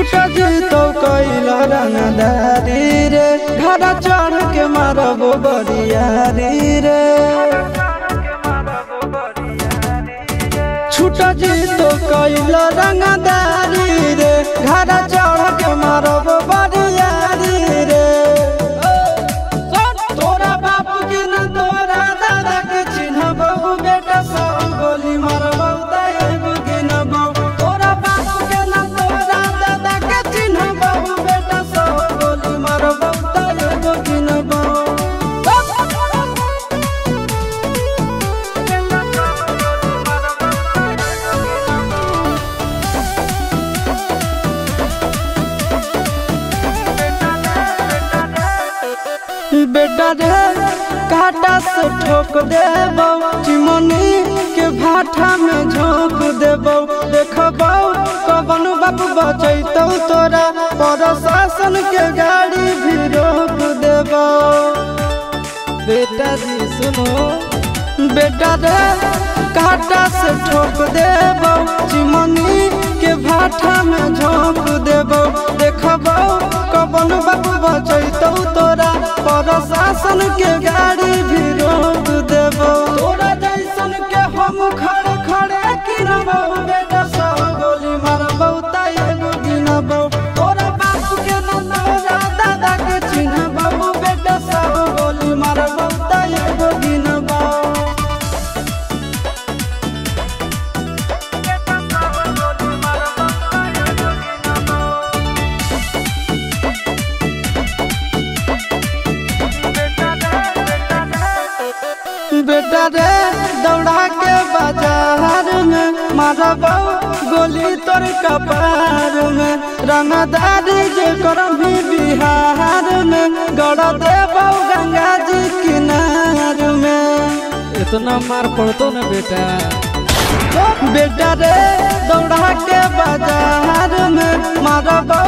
छुटा जी तो कैला रंगदारी रे घर चढ़ के मारबो बरियारी रे छुटा जी तो कैला रंगदारी रे घर चढ़ के मारबो बरियारी रे तोरा बाप के न तोरा दादा के चिन्हबो बेटा सब गोली मारबो एगो गिनबो तोरा बाप के न तोरा दादा के चिन्हबो बेटा सब गोली मारबो एगो गिनबो बेटा रे काटा से ठोक देबो चिमनी के भाटा में झोंक देबो देखबो कवन बाप बचैतौ तोरा प्रशासन के गाड़ी भी रोक देबो बेटा जी सुनो बेटा रे काटा से ठोक देबो चिमनी के भाटा में झोंक देबो देखबो कवन बाप बचैतौ तोरा प्रशासन के गाड़ी भी रोक देबो तोरा जैसन के हम खड़े खड़े गिनबो बेटा सब गोली मारबो एगो गिनबो तोरा बाप के न तोरा दादा के चिन्हबो बेटा सब गोली मारबो एगो गिनबो बेटा रे दौड़ा के बाजार में मारबो गोली तोर कपार में रंगदारी जे करम भी बिहार में गड़ देबो गंगा जी किनार में इतना मार पड़तो न बेटा बेटा रे दौड़ा के बाजार में मारबो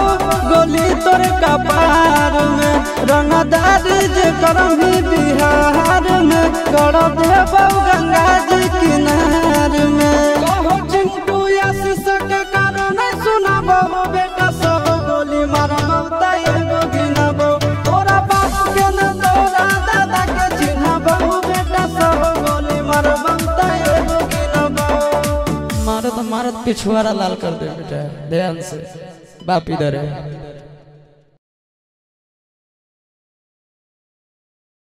गोली तोर कपार में रंगदारी जे करम भी बिहार में गड़ देबो गंगा जी किनार में कहो चिंटू आशीष के कारण सुनाबो बेटा सब गोली मारबो एगो गिनबो तोरा बाप के न तोरा दादा के चिन्हबो बेटा सब गोली मारबो एगो गिनबो मारत मारत पिछुआरा लाल कर दे बेटा ध्यान से बाप इधर है।